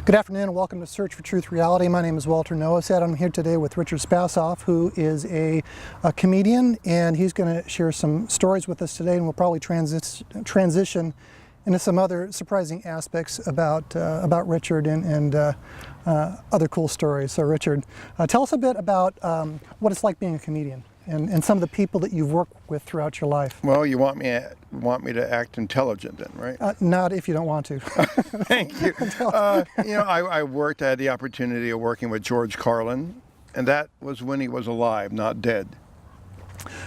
Good afternoon and welcome to Search for Truth Reality. My name is Walter Noasad. I'm here today with Richard Spasoff, who is a comedian, and he's going to share some stories with us today, and we'll probably transition into some other surprising aspects about Richard and other cool stories. So Richard, tell us a bit about what it's like being a comedian and some of the people that you've worked with throughout your life. Well, you want me to act intelligent then, right? Not if you don't want to. Thank you. I had the opportunity of working with George Carlin, and that was when he was alive, not dead.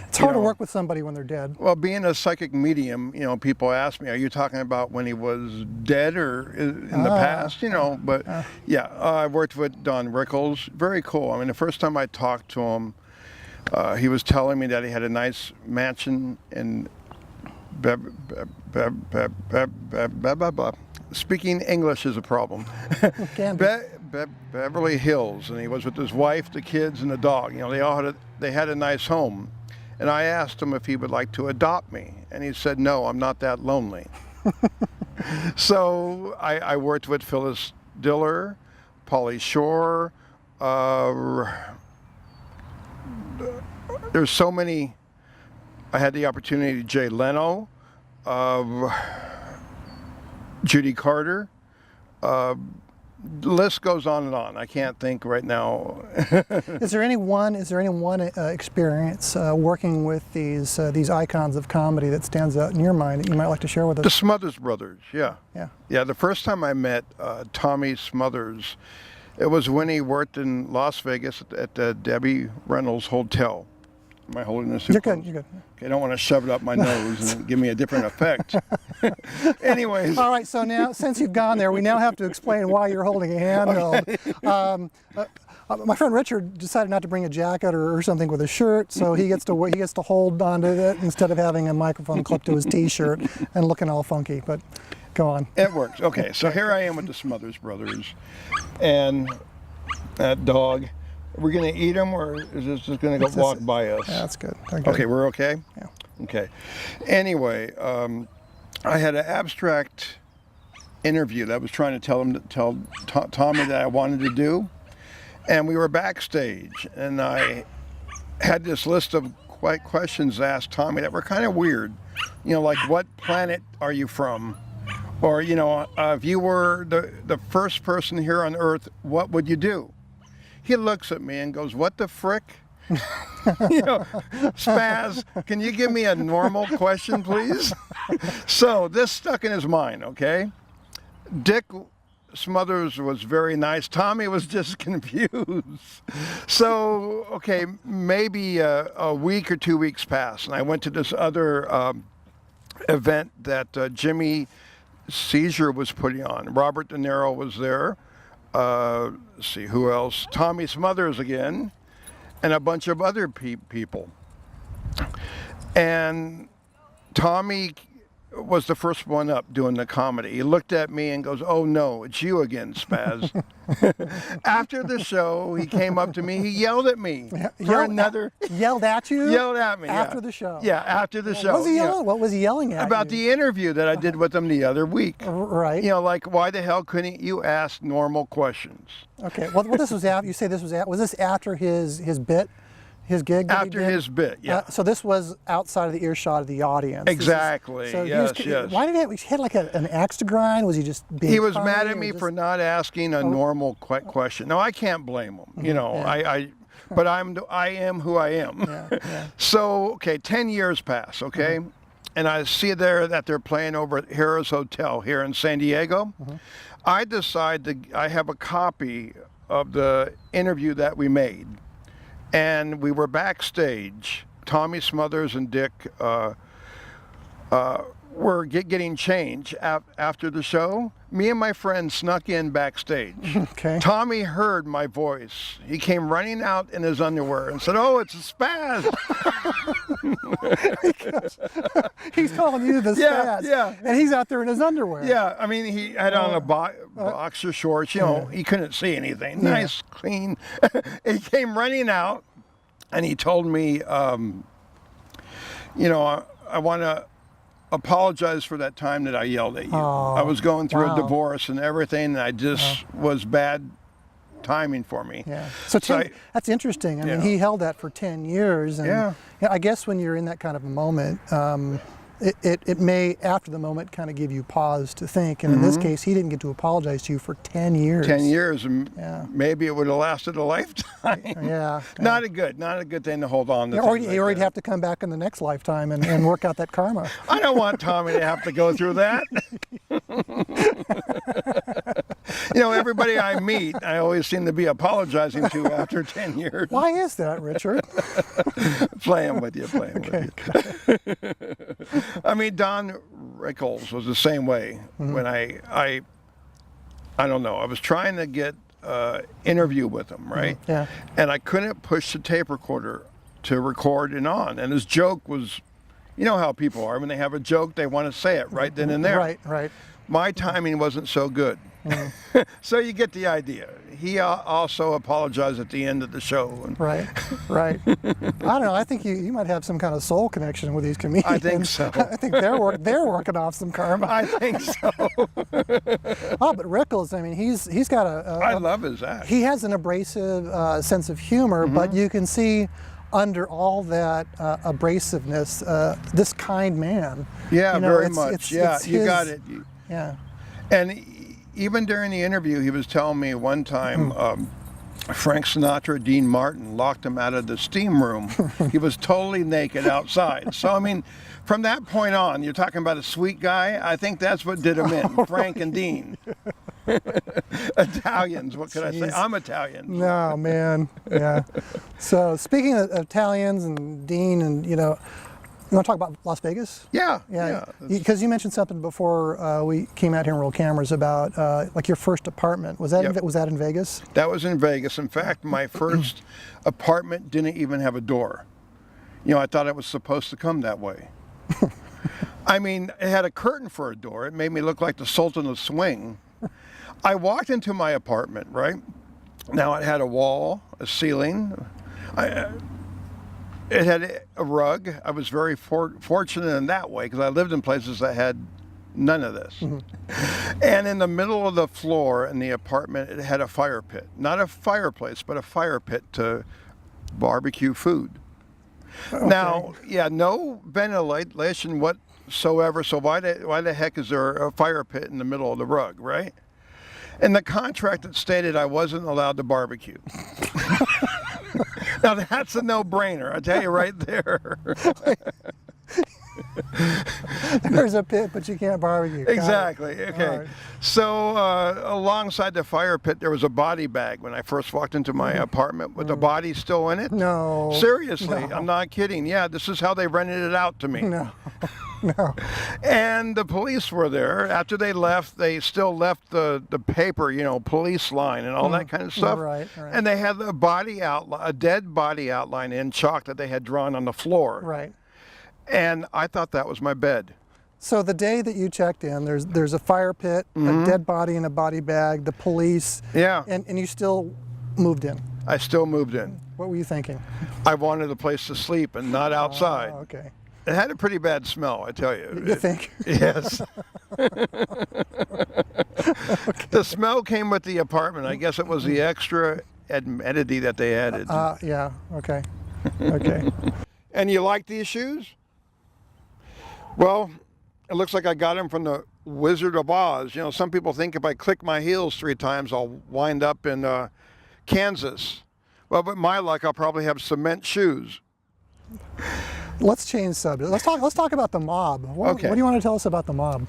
It's hard to work with somebody when they're dead. Well, being a psychic medium, people ask me, are you talking about when he was dead or in the past? But yeah, I worked with Don Rickles. Very cool. I mean, the first time I talked to him, he was telling me that he had a nice mansion in speaking English is a problem. Beverly Hills, and he was with his wife, the kids, and the dog. They had a nice home. And I asked him if he would like to adopt me, and he said, no, I'm not that lonely. So I worked with Phyllis Diller, Pauly Shore. There's so many. I had the opportunity, Jay Leno, Judy Carter. The list goes on and on. I can't think right now. Is there any one experience working with these icons of comedy that stands out in your mind that you might like to share with us? The Smothers brothers, yeah. Yeah. The first time I met Tommy Smothers, it was when he worked in Las Vegas at the Debbie Reynolds Hotel. Am I holding this? You're good. You're good. Okay, I don't want to shove it up my nose and give me a different effect. Anyways. All right. So now, since you've gone there, we now have to explain why you're holding a handheld. Okay. My friend Richard decided not to bring a jacket or something with a shirt, so he gets to hold onto it instead of having a microphone clipped to his T-shirt and looking all funky. But go on. It works. Okay. So here I am with the Smothers brothers, and that dog. We're going to eat them, or is this just going to go walk by us? Yeah, that's good. Okay, we're okay? Yeah. Okay. Anyway, I had an abstract interview that I was trying to tell Tommy that I wanted to do, and we were backstage, and I had this list of questions to ask Tommy that were kind of weird. Like, what planet are you from? Or, if you were the first person here on Earth, what would you do? He looks at me and goes, what the frick? Spaz, can you give me a normal question, please? So this stuck in his mind, okay? Dick Smothers was very nice. Tommy was just confused. So, okay, maybe a week or 2 weeks passed, and I went to this other event that Jimmy Seizure was putting on. Robert De Niro was there. Let's see, who else? Tommy Smothers again, and a bunch of other people. And Tommy was the first one up doing the comedy. He looked at me and goes, oh no, it's you again, Spaz. After the show, he came up to me, he yelled at me. Yelled at you? Yelled at me, After the show? Yeah, after the show. What was he yelling at About the interview that I did with him the other week. Right. Like, why the hell couldn't you ask normal questions? Okay, well this was after, you say this was this after his bit? His gig? After his bit, yeah. So this was outside of the earshot of the audience. Exactly, yes. Why did he had like an axe to grind? Was he just being He was funny, mad at me for not asking a normal question. No, I can't blame him. But I am who I am. Yeah. So, okay, 10 years pass, okay? And I see there that they're playing over at Harrah's Hotel here in San Diego. I decide I have a copy of the interview that we made. And we were backstage. Tommy Smothers and Dick were getting change after the show. Me and my friend snuck in backstage. Okay. Tommy heard my voice. He came running out in his underwear and said, oh, it's a Spaz. He's calling you the Spaz. Yeah. And he's out there in his underwear. Yeah, I mean, he had on a boxer shorts. He couldn't see anything. Nice, clean. He came running out, and he told me, I want to apologize for that time that I yelled at you. I was going through wow. a divorce and everything, and I just was bad timing for me. Yeah. So, that's interesting. I mean, he held that for 10 years. And I guess when you're in that kind of a moment, it may, after the moment, kind of give you pause to think. And in this case, he didn't get to apologize to you for 10 years. 10 years, and maybe it would have lasted a lifetime. Not a good thing to hold on to. Or he'd have to come back in the next lifetime and work out that karma. I don't want Tommy to have to go through that. You know, everybody I meet, I always seem to be apologizing to after 10 years. Why is that, Richard? Playing with you. I mean, Don Rickles was the same way. When I don't know, I was trying to get interview with him, right? Yeah. And I couldn't push the tape recorder to record and on. And his joke was, you know how people are. When they have a joke, they want to say it right then and there. Right. My timing wasn't so good. So you get the idea. He also apologized at the end of the show. Right. I don't know. I think you might have some kind of soul connection with these comedians. I think so. I think they're working off some karma. I think so. But Rickles, I mean, he's got I love his act. He has an abrasive sense of humor, but you can see under all that abrasiveness, this kind man. Yeah, you know, very much. You got it. Yeah. And even during the interview, he was telling me one time, Frank Sinatra, Dean Martin locked him out of the steam room. He was totally naked outside. So, I mean, from that point on, you're talking about a sweet guy. I think that's what did him in, Frank and Dean. Italians, what could I say? I'm Italian. No, man. Yeah. So, speaking of Italians and Dean, and you want to talk about Las Vegas? Yeah. Because you mentioned something before we came out here and rolled cameras about like your first apartment. Was that in Vegas? That was in Vegas. In fact, my first apartment didn't even have a door. You know, I thought it was supposed to come that way. I mean, it had a curtain for a door. It made me look like the Sultan of Swing. I walked into my apartment, right? Now it had a wall, a ceiling. It had a rug. I was very fortunate in that way because I lived in places that had none of this. And in the middle of the floor in the apartment, it had a fire pit. Not a fireplace, but a fire pit to barbecue food. Okay. Now, no ventilation whatsoever, so why the heck is there a fire pit in the middle of the rug, right? And the contract that stated I wasn't allowed to barbecue. Now that's a no-brainer, I tell you right there. There's a pit, but you can't barbecue. Exactly. Okay. Right. So alongside the fire pit, there was a body bag when I first walked into my apartment with the body still in it. No. Seriously, no. I'm not kidding. Yeah, this is how they rented it out to me. No. And the police were there. After they left, they still left the paper, police line and all that kind of stuff. Right. And they had a dead body outline in chalk that they had drawn on the floor. Right. And I thought that was my bed. So the day that you checked in, there's a fire pit, a dead body in a body bag, the police. Yeah. And you still moved in. I still moved in. What were you thinking? I wanted a place to sleep and not outside. Okay. It had a pretty bad smell, I tell you. You think? Yes. The smell came with the apartment. I guess it was the extra amenity that they added. Yeah. Okay. And you like these shoes? Well, it looks like I got them from the Wizard of Oz. Some people think if I click my heels 3 times, I'll wind up in Kansas. Well, but my luck, I'll probably have cement shoes. Let's change subject. Let's talk about the mob. What do you want to tell us about the mob?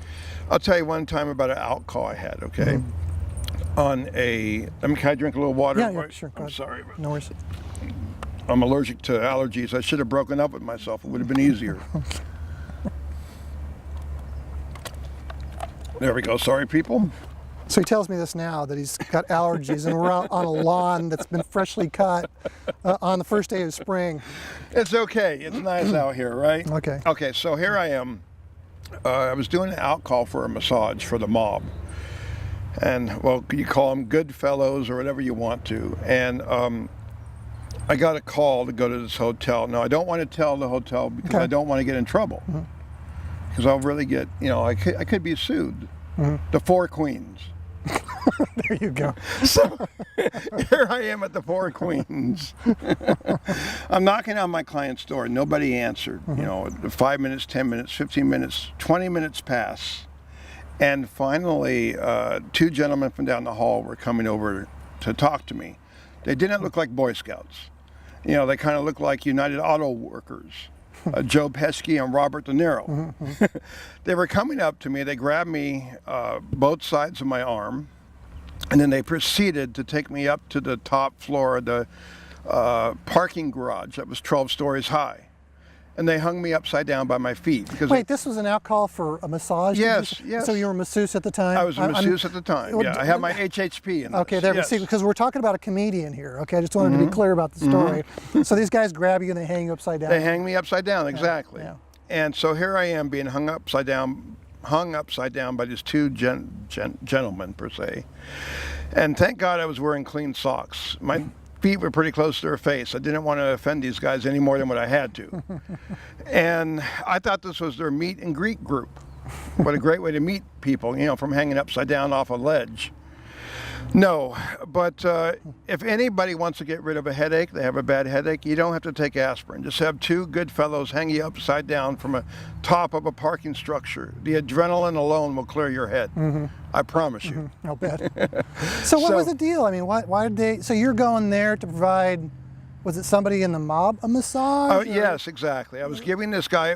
I'll tell you one time about an out call I had, okay? Can I drink a little water? Yeah, sure. I'm sorry. No worries. I'm allergic to allergies. I should have broken up with myself. It would have been easier. There we go. Sorry, people. So he tells me this now, that he's got allergies, and we're out on a lawn that's been freshly cut on the first day of spring. It's okay. It's nice out here, right? Okay. Okay, so here I am. I was doing an out call for a massage for the mob. And, well, you call them good fellows or whatever you want to. And I got a call to go to this hotel. Now, I don't want to tell the hotel because I don't want to get in trouble. because I'll really get, I could be sued. The Four Queens. There you go. So here I am at the Four Queens. I'm knocking on my client's door. Nobody answered. 5 minutes, 10 minutes, 15 minutes, 20 minutes pass. And finally, two gentlemen from down the hall were coming over to talk to me. They didn't look like Boy Scouts. They kind of looked like United Auto Workers. Joe Pesci and Robert De Niro. They were coming up to me. They grabbed me both sides of my arm, and then they proceeded to take me up to the top floor of the parking garage that was 12 stories high. And they hung me upside down by my feet. Because Wait, this was an out call for a massage? Yes, yes. So you were a masseuse at the time? I was a masseuse at the time, yeah. I had my HHP in this. Okay, there we see, because we're talking about a comedian here, okay? I just wanted to be clear about the story. So these guys grab you and they hang you upside down? They hang me upside down, exactly. Yeah. And so here I am being hung upside down by these two gentlemen, per se. And thank God I was wearing clean socks. My feet were pretty close to their face. I didn't want to offend these guys any more than what I had to. And I thought this was their meet and greet group. What a great way to meet people, from hanging upside down off a ledge. No, but if anybody wants to get rid of a headache, they have a bad headache, you don't have to take aspirin. Just have two good fellows hang you upside down from a top of a parking structure. The adrenaline alone will clear your head. I promise you. I'll bet. So what was the deal? I mean, why did they, so you're going there to provide, was it somebody in the mob a massage? Oh, yes, exactly. I was giving this guy,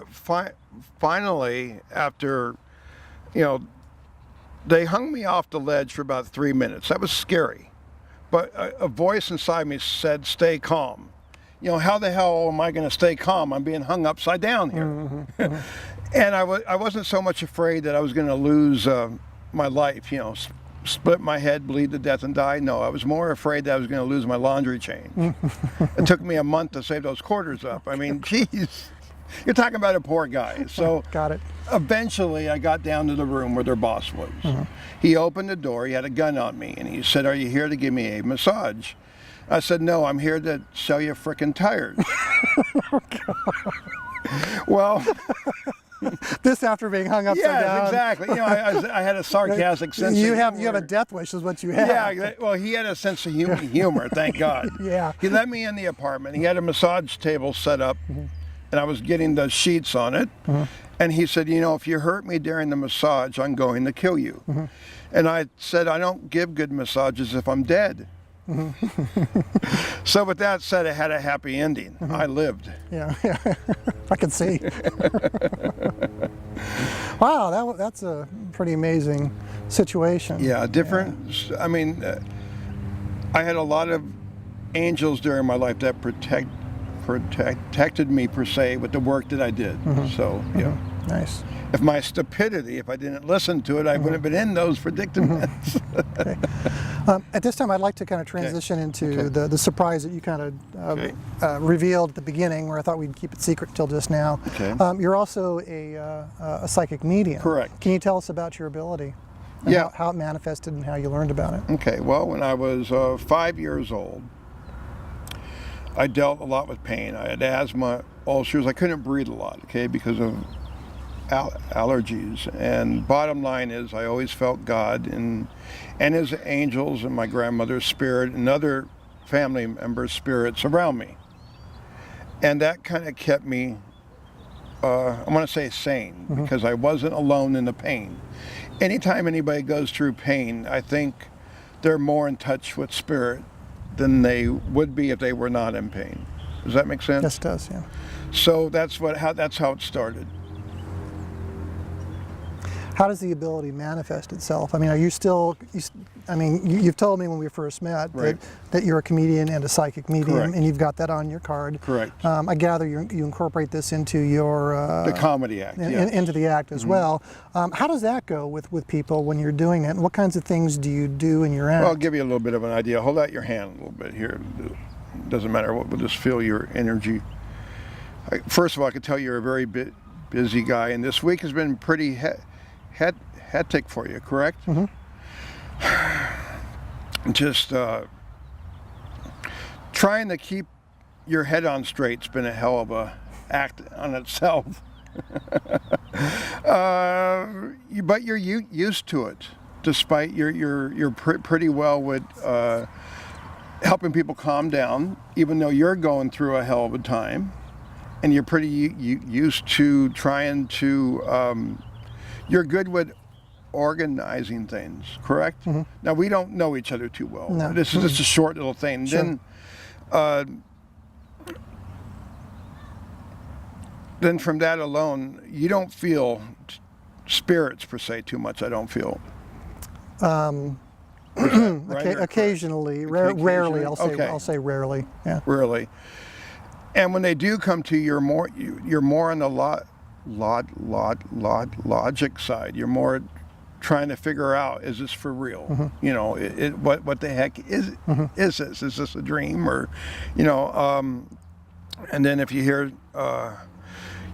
finally, after, they hung me off the ledge for about 3 minutes. That was scary. But a voice inside me said, stay calm. How the hell am I going to stay calm? I'm being hung upside down here. And I wasn't so much afraid that I was going to lose my life, split my head, bleed to death, and die. No, I was more afraid that I was going to lose my laundry change. It took me a month to save those quarters up. I mean, geez. You're talking about a poor guy. So got it. Eventually, I got down to the room where their boss was. He opened the door. He had a gun on me, and he said, "Are you here to give me a massage?" I said, "No, I'm here to sell you frickin' tires." Well, this after being hung upside down. Yeah, exactly. I had a sarcastic sense. You have a death wish, is what you have. Yeah. Well, he had a sense of humor. Thank God. Yeah. He let me in the apartment. He had a massage table set up. And I was getting the sheets on it. And he said, if you hurt me during the massage, I'm going to kill you. And I said, I don't give good massages if I'm dead. So with that said, it had a happy ending. I lived. Yeah. I can see. Wow, that's a pretty amazing situation. Yeah, different. I mean, I had a lot of angels during my life that protected me, per se, with the work that I did. So, yeah. Nice. If my stupidity, if I didn't listen to it, I wouldn't have been in those predicaments. Okay. At this time, I'd like to kind of transition into the surprise that you kind of revealed at the beginning, where I thought we'd keep it secret until just now. Okay. You're also a psychic medium. Correct. Can you tell us about your ability? And how it manifested and how you learned about it? Okay. Well, when I was 5 years old, I dealt a lot with pain. I had asthma, ulcers. I couldn't breathe a lot, because of allergies. And bottom line is, I always felt God and His angels and my grandmother's spirit and other family members' spirits around me. And that kind of kept me, I want to say, sane, because I wasn't alone in the pain. Anytime anybody goes through pain, I think they're more in touch with spirit than they would be if they were not in pain. Does that make sense? Yes, it does, yeah. So that's how it started. How does the ability manifest itself? I mean, are you still, you've told me when we first met that you're a comedian and a psychic medium. Correct. And you've got that on your card. Correct. I gather you incorporate this into your... the comedy act, into the act as well. How does that go with people when you're doing it? And what kinds of things do you do in your act? Well, I'll give you a little bit of an idea. Hold out your hand a little bit here. It doesn't matter what, we'll just feel your energy. First of all, I can tell you're a very busy guy, and this week has been pretty hectic for you, correct? Just trying to keep your head on straight's been a hell of a act on itself. But you're used to it, despite you're pretty well with helping people calm down, even though you're going through a hell of a time, and you're pretty used to trying to. You're good with organizing things, correct? Mm-hmm. Now we don't know each other too well. No. This is just a short little thing. Sure. Then from that alone, you don't feel spirits per se too much. I don't feel. Right or Occasionally, correct? rarely. Okay. I'll say rarely. Yeah. Really. And when they do come to you, you're more on the logic side. You're more trying to figure out, is this for real? Mm-hmm. You know, what the heck is this? Is this a dream, or, you know? And then if you hear,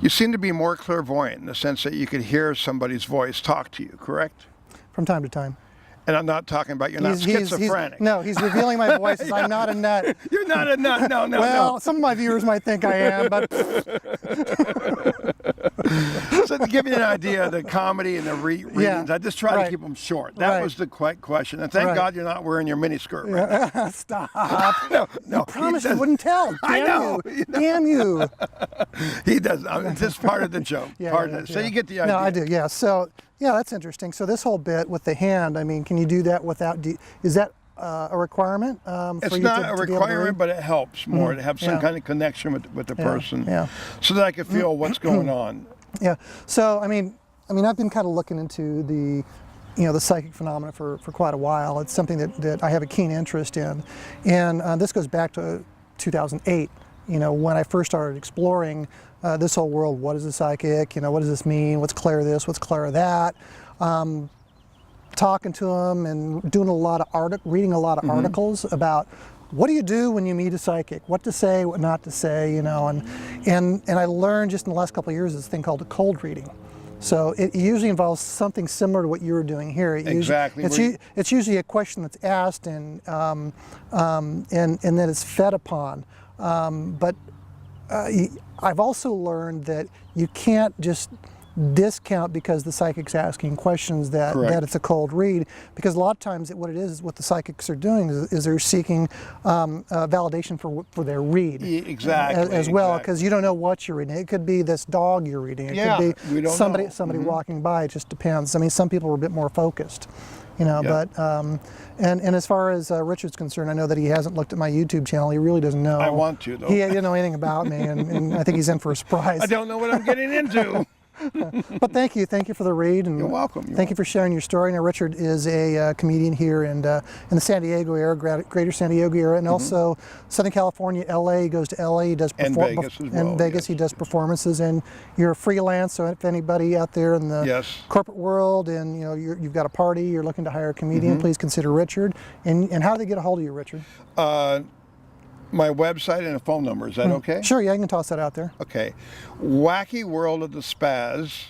you seem to be more clairvoyant in the sense that you could hear somebody's voice talk to you, correct? From time to time. And I'm not talking about you're not schizophrenic. No, he's revealing my voice. Yeah. I'm not a nut. You're not a nut. No. Well, some of my viewers might think I am, but. So to give you an idea of the comedy and the readings, I just try to keep them short. That was the question. And thank God you're not wearing your miniskirt right now. Stop. No. You promised you wouldn't tell. I know. Damn you. He does. It's just part of the joke. So you get the idea. No, I do, yeah. So, yeah, that's interesting. So this whole bit with the hand, I mean, can you do that without, is that a requirement for it's you not to a be able to requirement, read? but it helps more to have some kind of connection with the person, yeah. so that I can feel what's going on. Yeah. So I mean, I've been kind of looking into the, the psychic phenomena for quite a while. It's something that I have a keen interest in, and this goes back to 2008. When I first started exploring this whole world. What is a psychic? What does this mean? What's clear this? What's clear that? Talking to them and doing a lot of reading a lot of articles about what do you do when you meet a psychic? What to say, what not to say, and I learned just in the last couple of years this thing called a cold reading. So it usually involves something similar to what you were doing here. Exactly. It's usually a question that's asked and then it's fed upon. But I've also learned that you can't just discount because the psychic's asking questions that it's a cold read, because a lot of times what the psychics are doing is they're seeking validation for their read as well, because you don't know what you're reading. It could be this dog you're reading. It could be somebody walking by. It just depends. I mean, some people are a bit more focused. But and as far as Richard's concerned, I know that he hasn't looked at my YouTube channel. He really doesn't know. I want to, though. He doesn't know anything about me, and I think he's in for a surprise. I don't know what I'm getting into. But thank you for the read, and you're welcome. Thank you for sharing your story. Now, Richard is a comedian here in the San Diego area, greater San Diego area, and also Southern California, LA. He goes to LA. He does Vegas as well. In Vegas, he does performances, and you're freelance. So if anybody out there in the corporate world, and you've got a party, you're looking to hire a comedian, please consider Richard. And how do they get a hold of you, Richard? My website and a phone number. Is that okay? Sure, yeah, I can toss that out there. Okay. Wacky World of the Spaz,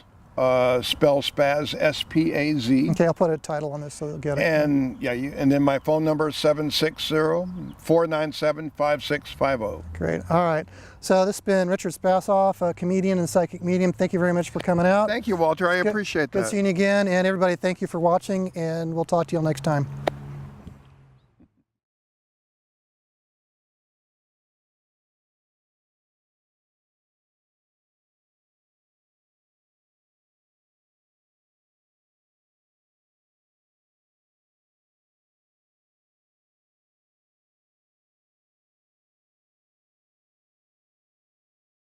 spell Spaz, S-P-A-Z. Okay, I'll put a title on this so they'll get it. And and then my phone number is 760-497-5650. Great. All right. So this has been Richard Spasoff, a comedian and psychic medium. Thank you very much for coming out. Thank you, Walter. I appreciate that. Good seeing you again. And everybody, thank you for watching, and we'll talk to you all next time.